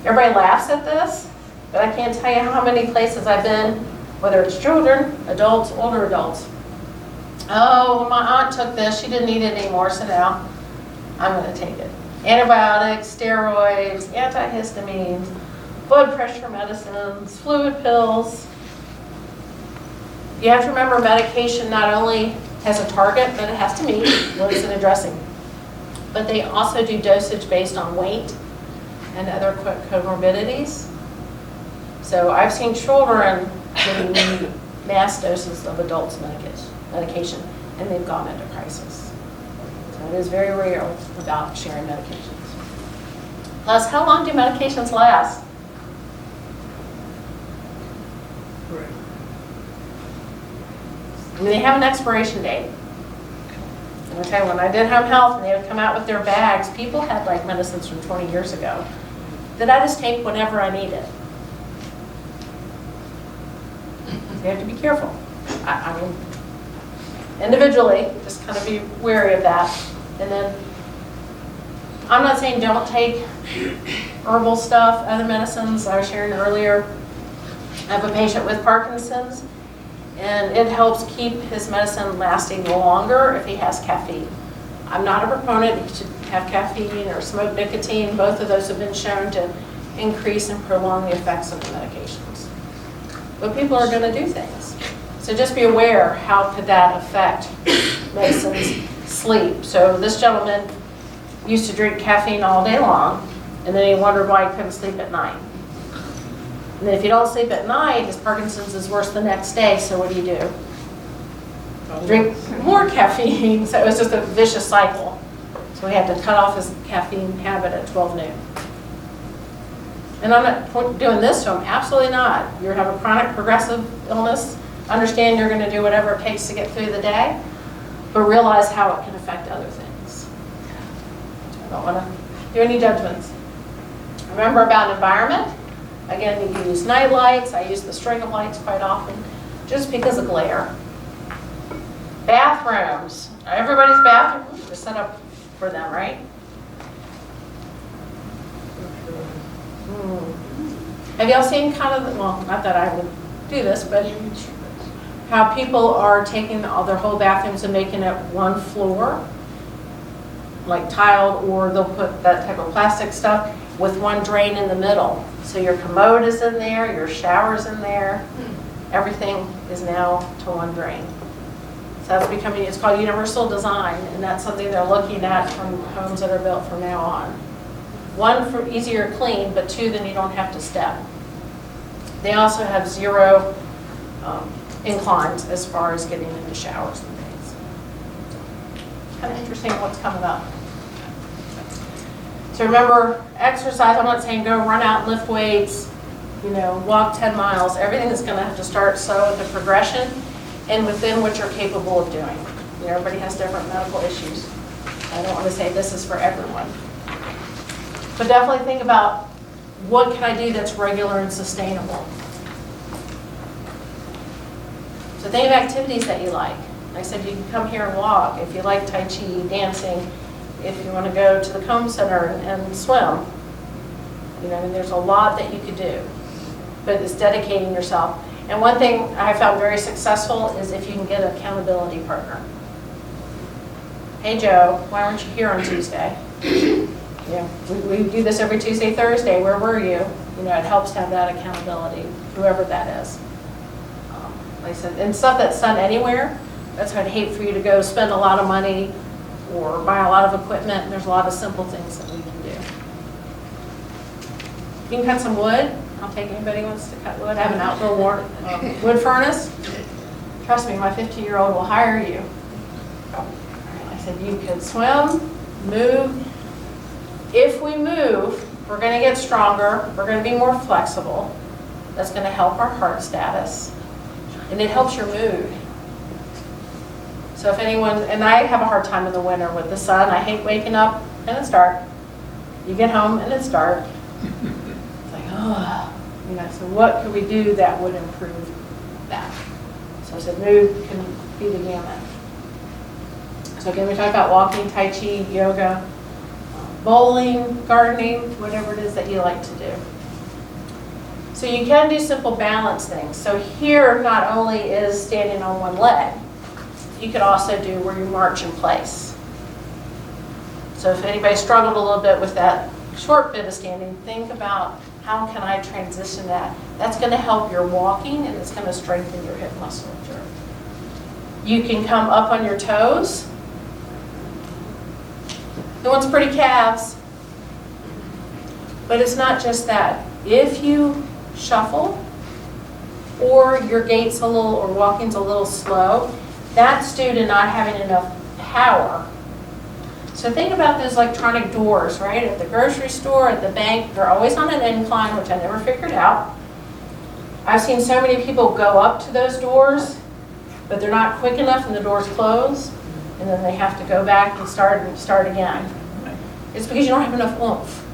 Everybody laughs at this, but I can't tell you how many places I've been, whether it's children, adults, older adults. Oh, my aunt took this. She didn't need it anymore. Sit down. I'm going to take it. Antibiotics, steroids, antihistamines, blood pressure medicines, fluid pills. You have to remember medication not only has a target that it has to meet, what is it addressing, but they also do dosage based on weight and other comorbidities. So I've seen children getting mass doses of adults' medication, and they've gone into crisis. So it is very real about sharing medications. Plus, how long do medications last? I mean, they have an expiration date. Okay, when I did home health and they would come out with their bags, people had like medicines from 20 years ago that I just take whenever I need it. So you have to be careful. I mean, individually, just kind of be wary of that. And then, I'm not saying don't take herbal stuff, other medicines. I was sharing earlier, I have a patient with Parkinson's, and it helps keep his medicine lasting longer if he has caffeine. I'm not a proponent that you should have caffeine or smoke nicotine. Both of those have been shown to increase and prolong the effects of the medications. But people are going to do things. So just be aware, how could that affect Mason's sleep? So this gentleman used to drink caffeine all day long, and then he wondered why he couldn't sleep at night. And then if you don't sleep at night, his Parkinson's is worse the next day, so what do? Drink more caffeine, so it was just a vicious cycle. So we had to cut off his caffeine habit at 12 noon. And I'm not doing this to him, absolutely not. You have a chronic progressive illness, understand you're going to do whatever it takes to get through the day, but realize how it can affect other things. I don't want to do any judgments. Remember about environment. Again, you can use night lights. I use the string of lights quite often, just because of glare. Bathrooms. Everybody's bathroom is set up for them, right? Have y'all seen kind of, well, not that I would do this, but how people are taking all their whole bathrooms and making it one floor, like tiled, or they'll put that type of plastic stuff with one drain in the middle. So your commode is in there, your shower's in there, everything is now to one drain. So that's becoming, it's called universal design, and that's something they're looking at from homes that are built from now on. One, for easier clean, but two, then you don't have to step. They also have zero inclines as far as getting into showers and things. Kind of interesting what's coming up. So remember, exercise, I'm not saying go run out and lift weights, walk 10 miles. Everything is going to have to start slow with the progression and within what you're capable of doing. Everybody has different medical issues. I don't want to say this is for everyone. But definitely think about, what can I do that's regular and sustainable? So think of activities that you like. Like I said, you can come here and walk. If you like Tai Chi, dancing, if you want to go to the Comb Center and swim. There's a lot that you could do. But it's dedicating yourself. And one thing I found very successful is if you can get an accountability partner. Hey Joe, why weren't you here on Tuesday? We do this every Tuesday, Thursday. Where were you? It helps to have that accountability, whoever that is. Like I said, and stuff that's done anywhere, that's why I'd hate for you to go spend a lot of money or buy a lot of equipment. There's a lot of simple things that we can do. You can cut some wood. I'll take anybody who wants to cut wood. I have an outdoor wood furnace. Trust me, my 15-year-old will hire you. I said, you can swim, move. If we move, we're going to get stronger. We're going to be more flexible. That's going to help our heart status. And it helps your mood. So if anyone, and I have a hard time in the winter with the sun. I hate waking up and it's dark. You get home and it's dark. It's like, oh. So what could we do that would improve that? So I said move can be the gamut. So again, we talked about walking, Tai Chi, yoga, bowling, gardening, whatever it is that you like to do. So you can do simple balance things. So here not only is standing on one leg, you could also do where you march in place. So if anybody struggled a little bit with that short bit of standing, think about how can I transition that. That's going to help your walking and it's going to strengthen your hip musculature. You can come up on your toes. Who wants pretty calves? But it's not just that. If you shuffle or your gait's a little or walking's a little slow, that's due to not having enough power. So think about those electronic doors, right? At the grocery store, at the bank, they're always on an incline, which I never figured out. I've seen so many people go up to those doors, but they're not quick enough and the doors close. and then they have to go back and start again. It's because you don't have enough oomph.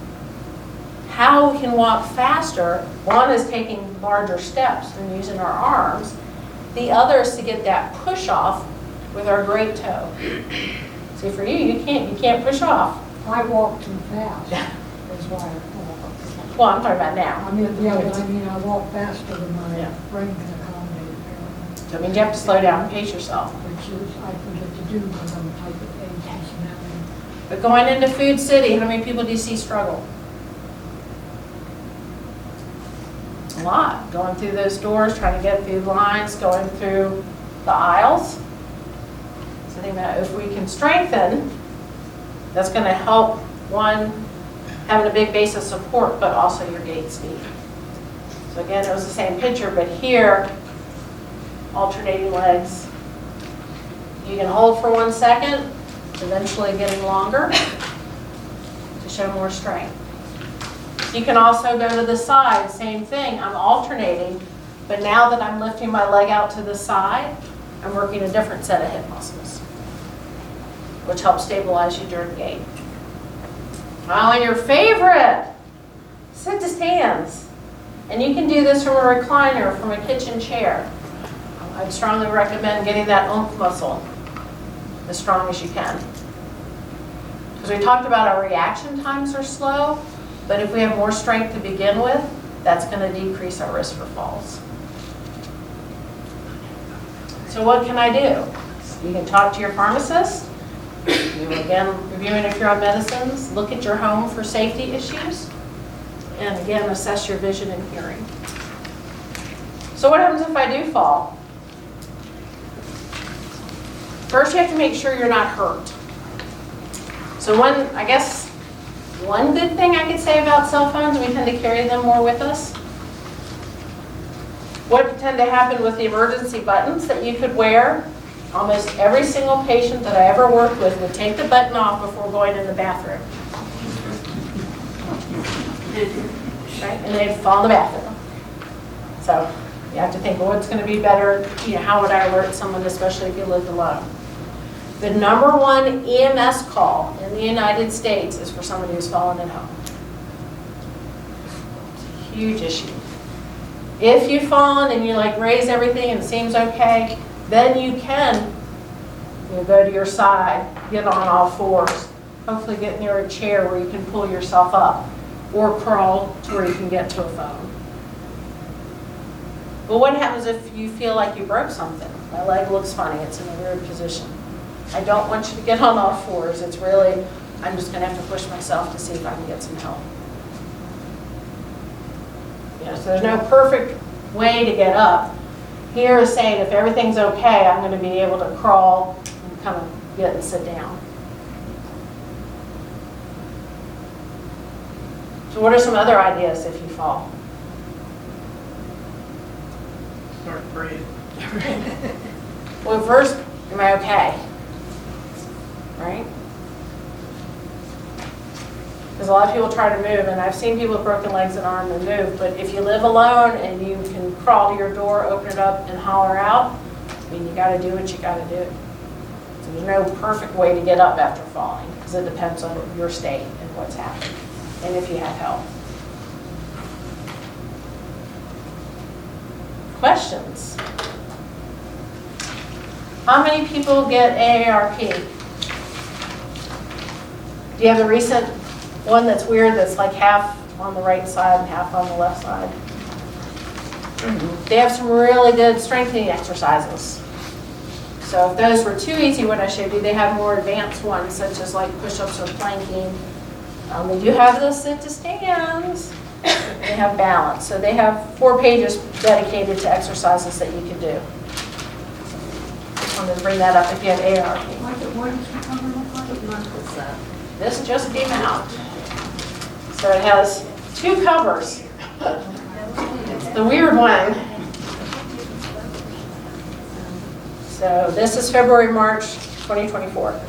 How we can walk faster, one is taking larger steps and using our arms. The other is to get that push off with our great toe. See, for you can't push off. I walk too fast, is why I fall. Well, I'm talking about now. I mean, yeah, but I mean, I walk faster than my Yeah. brain can accommodate apparently, So it means you have to slow down and pace yourself. which is, I forget to do because I'm type of age personality. But going into Food City, how many people do you see struggle? A lot. Going through those doors, trying to get through lines, going through the aisles. So think about if we can strengthen, that's going to help, one, having a big base of support, but also your gait speed. So again, it was the same picture, but here, alternating legs. You can hold for 1 second, eventually getting longer to show more strength. You can also go to the side, same thing. I'm alternating, but now that I'm lifting my leg out to the side, I'm working a different set of hip muscles, which helps stabilize you during gait. Oh, and your favorite, sit to stands. And you can do this from a recliner, from a kitchen chair. I'd strongly recommend getting that oomph muscle as strong as you can. Because we talked about our reaction times are slow, but if we have more strength to begin with, that's going to decrease our risk for falls. So what can I do? You can talk to your pharmacist. You again, reviewing if you're on medicines, look at your home for safety issues, and again, assess your vision and hearing. So what happens if I do fall? First, you have to make sure you're not hurt. So one good thing I could say about cell phones, we tend to carry them more with us. What tend to happen with the emergency buttons that you could wear? Almost every single patient that I ever worked with would take the button off before going in the bathroom. Right? And they'd fall in the bathroom. So you have to think, well, what's going to be better? How would I alert someone, especially if you lived alone? The #1 EMS call in the United States is for somebody who's fallen at home. It's a huge issue. If you've fallen and you raise everything and it seems okay, then you can go to your side, get on all fours, hopefully get near a chair where you can pull yourself up, or crawl to where you can get to a phone. But what happens if you feel like you broke something? My leg looks funny, it's in a weird position. I don't want you to get on all fours. It's really, I'm just going to have to push myself to see if I can get some help. So there's no perfect way to get up. Here is saying if everything's okay, I'm going to be able to crawl and kind of get and sit down. So what are some other ideas if you fall? Start praying. Well, first, am I okay? Right? Because a lot of people try to move, and I've seen people with broken legs that aren't able to move, but if you live alone and you can crawl to your door, open it up, and holler out, you got to do what you got to do. So there's no perfect way to get up after falling, because it depends on your state and what's happening, and if you have help. Questions? How many people get AARP? Do you have the recent one that's weird, that's half on the right side and half on the left side? They have some really good strengthening exercises. So if those were too easy, what I showed you, they have more advanced ones, such as push-ups or planking. They do have the sit to stands. They have balance. So they have 4 pages dedicated to exercises that you can do. Just wanted to bring that up if you have AARP. What does the cover look like? What month was that? This just came out. So it has 2 covers. It's the weird one. So this is February, March 2024.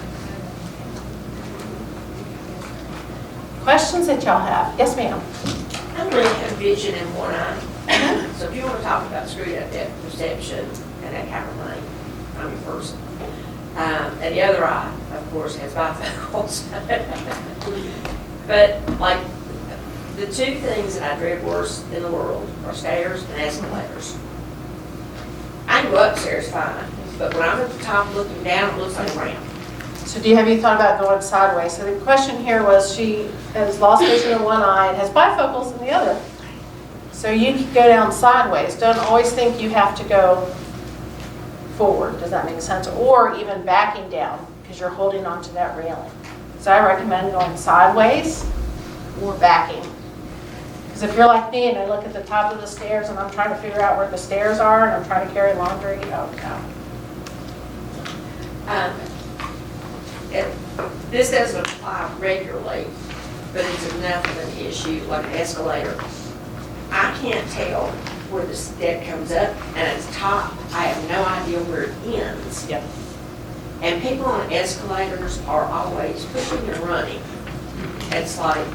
Questions that y'all have? Yes, ma'am. I really have vision in one eye. So if you want to talk about screwed up depth perception and that kind of thing, I'm your person. And the other eye, of course, has bifocals. But like, the two things that I dread worse in the world are stairs and escalators. I can go upstairs fine, but when I'm at the top looking down, it looks like a ramp. So have you thought about going sideways? So the question here was, she has lost vision in one eye and has bifocals in the other. So you could go down sideways. Don't always think you have to go forward. Does that make sense? Or even backing down because you're holding onto that railing. So I recommend going sideways or backing. Because if you're like me and I look at the top of the stairs and I'm trying to figure out where the stairs are and I'm trying to carry laundry, oh no. This doesn't apply regularly, but it's enough of an issue, like an escalator. I can't tell where the step comes up and at the top, I have no idea where it ends. Yep. And people on escalators are always pushing and running. It's like,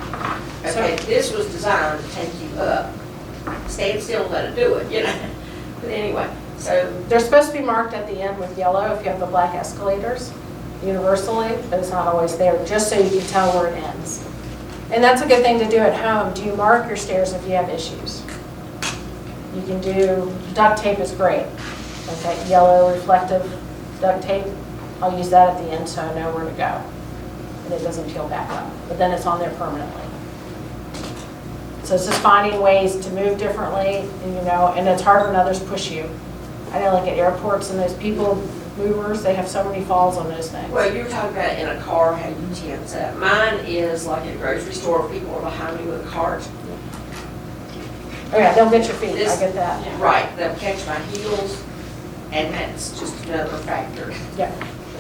okay, this was designed to take you up. Stand still and let it do it, you know? But anyway, so, They're supposed to be marked at the end with yellow if you have the black escalators, universally, but it's not always there, just so you can tell where it ends. And that's a good thing to do at home. Do you mark your stairs if you have issues? You can do, duct tape is great. Like that yellow reflective duct tape, I'll use that at the end so I know where to go. And it doesn't peel back up, but then it's on there permanently. So it's just finding ways to move differently, and, you know, and it's hard when others push you. I know like at airports and those people movers, they have so many falls on those things. well, you were talking about in a car, how you tense up. Mine is like at a grocery store, people are behind me with a cart. Oh yeah, they'll get your feet, I This- get that. Right, they'll catch my heels, and that's just another factor. Yeah,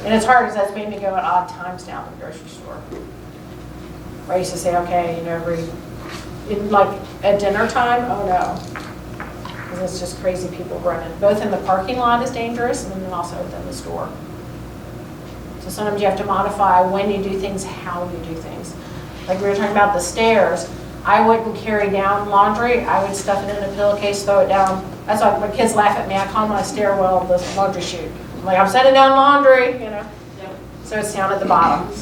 and it's hard because that's made me go at odd times down to the grocery store. Where I used to say, okay, you know, like at dinner time, oh no. Because it's just crazy people running. Both in the parking lot is dangerous and then also within the store. So sometimes you have to modify when you do things, how you do things. Like we were talking about the stairs, I wouldn't carry down laundry, I would stuff it in a pillowcase, throw it down. That's why my kids laugh at me, I call my stairwell the laundry chute. I'm like, I'm setting down laundry, you know. So it's down at the bottom.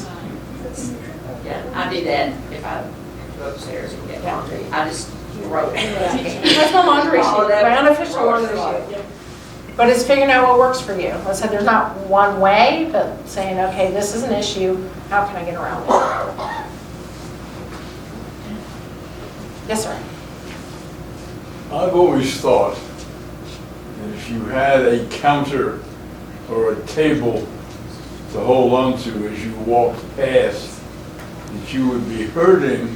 Yeah, I do that if I go upstairs and get laundry. I just throw it. That's my laundry sheet, my unofficial laundry sheet. But it's figuring out what works for you. Like I said, there's not one way, but saying, okay, this is an issue, how can I get around it? Yes, sir. I've always thought that if you had a counter or a table to hold onto as you walked past, that you would be hurting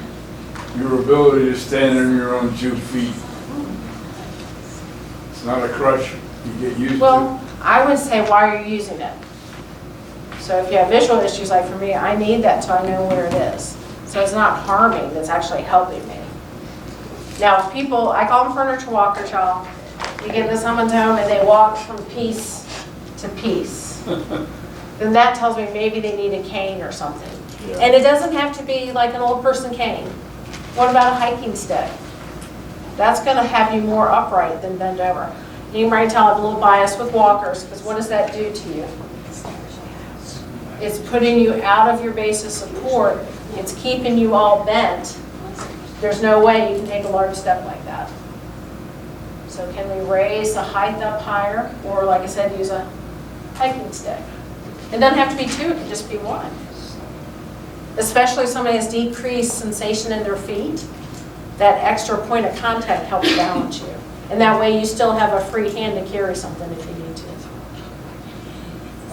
your ability to stand on your own 2 feet. It's not a crutch you get used Well, I would say, why are you using it? So if you have visual issues, like for me, I need that so I know where it is. So it's not harming, it's actually helping me. Now, if people, I call them furniture walkers, y'all. You get into someone's home and they walk from piece to piece. Then that tells me maybe they need a cane or something. Yeah. And it doesn't have to be like an old person cane. What about a hiking stick? That's gonna have you more upright than bend over. You can already tell I have a little bias with walkers, because what does that do to you? It's putting you out of your base of support. It's keeping you all bent. There's no way you can take a large step like that. So can we raise the height up higher? Or like I said, use a hiking stick? It doesn't have to be 2, it can just be 1. Especially if somebody has decreased sensation in their feet, that extra point of contact helps balance you. And that way you still have a free hand to carry something if you need to.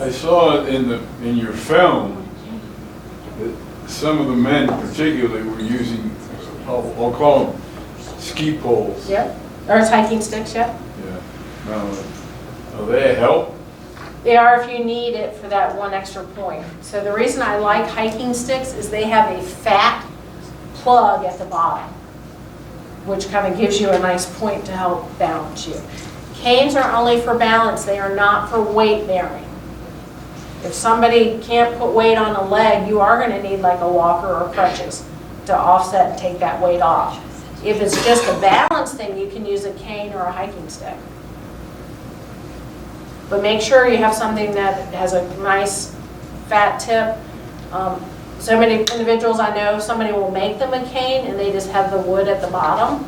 I saw it in your film that some of the men particularly were using, I'll call them ski poles. Yep. Or it's hiking sticks, yep. Yeah. Now, are they a help? They are if you need it for that one extra point. So the reason I like hiking sticks is they have a fat plug at the bottom, which kind of gives you a nice point to help balance you. Canes are only for balance, they are not for weight bearing. If somebody can't put weight on a leg, you are going to need like a walker or crutches to offset and take that weight off. If it's just a balance thing, you can use a cane or a hiking stick. But make sure you have something that has a nice fat tip. So many individuals I know, somebody will make them a cane and they just have the wood at the bottom.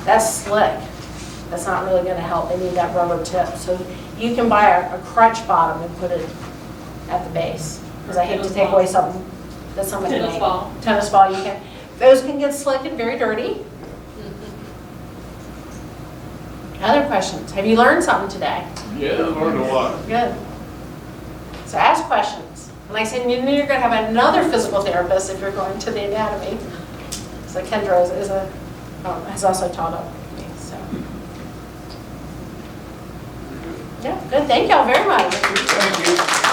That's slick. That's not really gonna help. They need that rubber tip. So you can buy a crutch bottom and put it at the base. Because I hate to take away something that somebody made. Tennis ball. Tennis ball, you can. Those can get slick and very dirty. Other questions? Have you learned something today? Yeah, I learned a lot. Good. So ask questions. And like I said, you're going to have another physical therapist if you're going to the anatomy. So Kendra has also taught up me. So yeah, good. Thank y'all very much. Thank you.